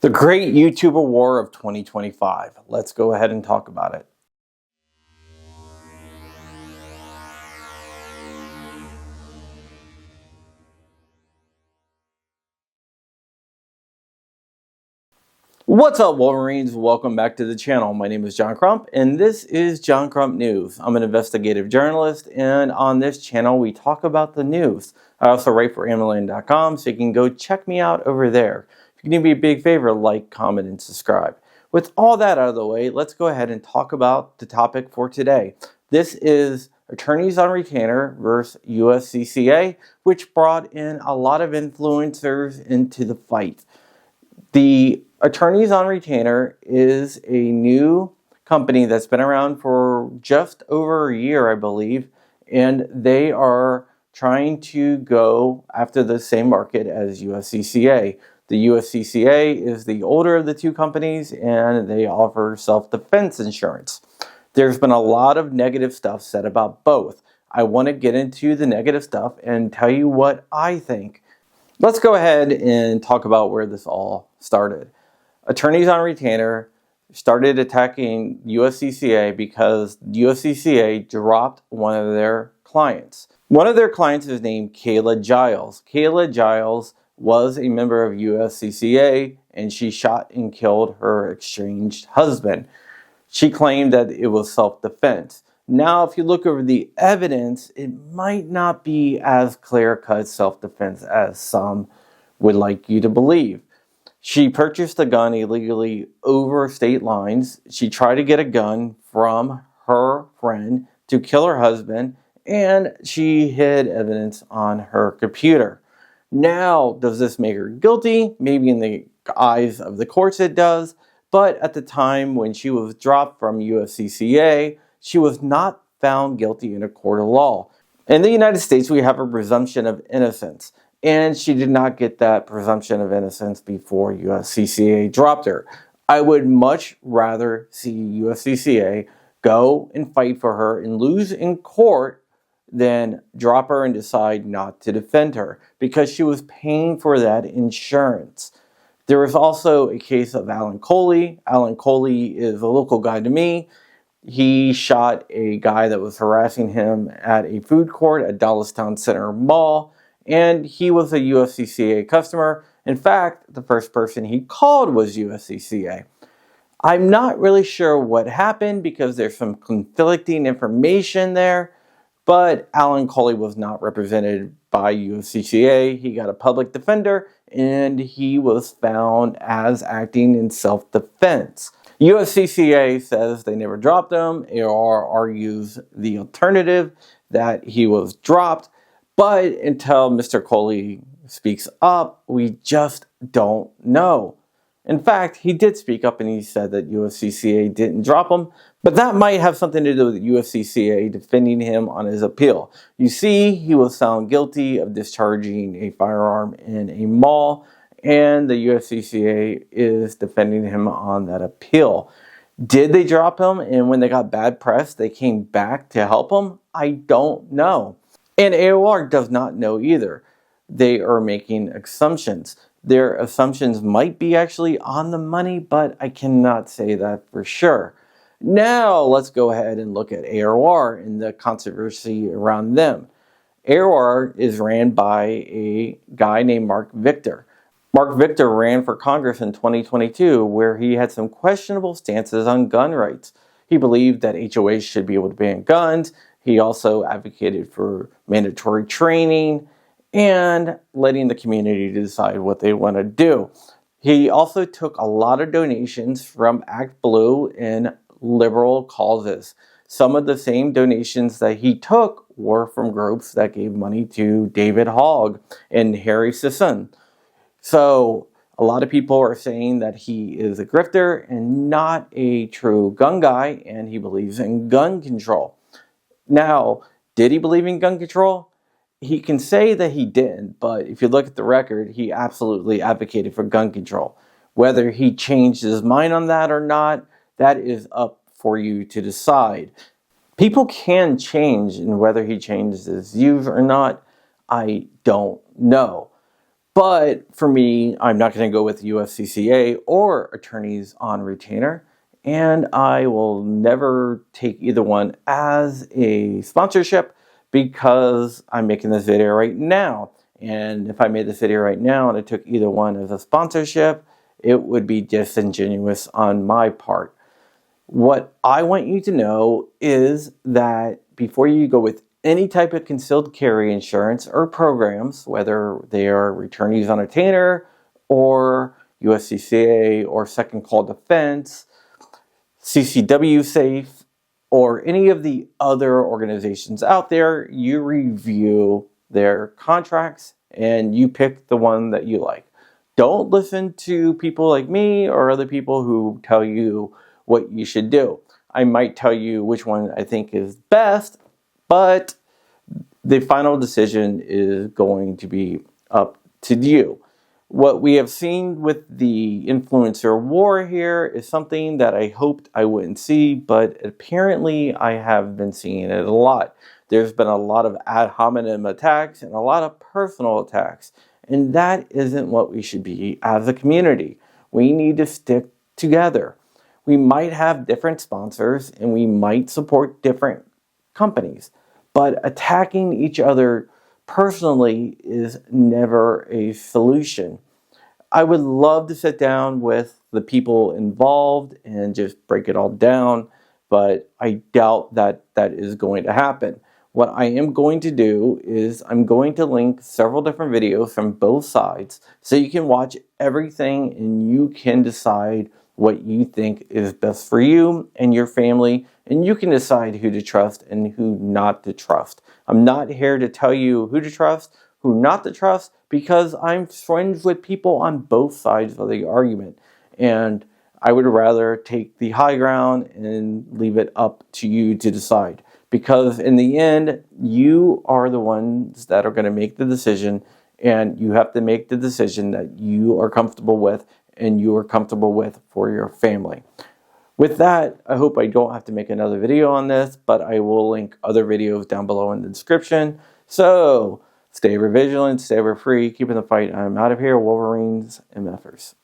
The great YouTuber war of 2025. Let's go ahead and talk about it. What's up, Wolverines? Welcome back to the channel. My name is John Crump, and this is John Crump News. I'm an investigative journalist, and on this channel, we talk about the news. I also write for Amazon.com, so you can go check me out over there. If you can do me a big favor, like, comment, and subscribe. With all that out of the way, let's go ahead and talk about the topic for today. This is attorneys on retainer versus USCCA, which brought in a lot of influencers into the fight. The attorneys on retainer is a new company that's been around for just over a year, I believe, and they are trying to go after the same market as USCCA. The USCCA is the older of the two companies, and they offer self-defense insurance. There's been a lot of negative stuff said about both. I want to get into the negative stuff and tell you what I think. Let's go ahead and talk about where this all started. Attorneys on retainer started attacking USCCA because USCCA dropped one of their clients. One of their clients is named Kayla Giles. Kayla Giles was a member of USCCA, and she shot and killed her estranged husband. She claimed that it was self-defense. Now, if you look over the evidence, it might not be as clear-cut self-defense as some would like you to believe. She purchased a gun illegally over state lines. She tried to get a gun from her friend to kill her husband, and she hid evidence on her computer. Now, does this make her guilty? Maybe in the eyes of the courts it does, but at the time when she was dropped from USCCA, she was not found guilty in a court of law. In the United States, we have a presumption of innocence, and she did not get that presumption of innocence before USCCA dropped her. I would much rather see USCCA go and fight for her and lose in court than drop her and decide not to defend her, because she was paying for that insurance. There was also a case of Alan Colie. Alan Colie is a local guy to me. He shot a guy that was harassing him at a food court at Dallastown Center Mall, and he was a USCCA customer. In fact, the first person he called was USCCA. I'm not really sure what happened because there's some conflicting information there, but Alan Colie was not represented by USCCA. He got a public defender, and he was found as acting in self-defense. USCCA says they never dropped him. AOR argues the alternative, that he was dropped. But until Mr. Colie speaks up, we just don't know. In fact, he did speak up and he said that USCCA didn't drop him, but that might have something to do with USCCA defending him on his appeal. You see, he was found guilty of discharging a firearm in a mall, and the USCCA is defending him on that appeal. Did they drop him, and when they got bad press, they came back to help him? I don't know. And AOR does not know either. They are making assumptions. Their assumptions might be actually on the money, but I cannot say that for sure. Now, let's go ahead and look at AOR and the controversy around them. AOR is ran by a guy named Mark Victor. Mark Victor ran for Congress in 2022, where he had some questionable stances on gun rights. He believed that HOAs should be able to ban guns. He also advocated for mandatory training and letting the community decide what they want to do. He also took a lot of donations from Act Blue and liberal causes. Some of the same donations that he took were from groups that gave money to David Hogg and Harry Sisson. So a lot of people are saying that he is a grifter and not a true gun guy, and he believes in gun control. Now, did he believe in gun control? He can say that he didn't, but if you look at the record, he absolutely advocated for gun control. Whether he changed his mind on that or not, that is up for you to decide. People can change, and whether he changed his views or not, I don't know. But for me, I'm not going to go with USCCA or attorneys on retainer, and I will never take either one as a sponsorship because I'm making this video right now. And if I made this video right now and I took either one as a sponsorship, it would be disingenuous on my part. What I want you to know is that before you go with any type of concealed carry insurance or programs, whether they are returnees on retainer or USCCA or second call defense, CCW safe, or any of the other organizations out there, you review their contracts and you pick the one that you like. Don't listen to people like me or other people who tell you what you should do. I might tell you which one I think is best, but the final decision is going to be up to you. What we have seen with the influencer war here is something that I hoped I wouldn't see, but apparently I have been seeing it a lot. There's been a lot of ad hominem attacks and a lot of personal attacks, and that isn't what we should be as a community. We need to stick together. We might have different sponsors and we might support different companies, but attacking each other personally is never a solution. I would love to sit down with the people involved and just break it all down, but I doubt that that is going to happen. What I am going to do is I'm going to link several different videos from both sides so you can watch everything and you can decide what you think is best for you and your family, and you can decide who to trust and who not to trust. I'm not here to tell you who to trust, who not to trust, because I'm friends with people on both sides of the argument. And I would rather take the high ground and leave it up to you to decide. Because in the end, you are the ones that are going to make the decision, and you have to make the decision that you are comfortable with and you are comfortable with for your family. With that, I hope I don't have to make another video on this, but I will link other videos down below in the description. So stay ever vigilant, stay ever free, keep in the fight. I'm out of here, Wolverines and MFers.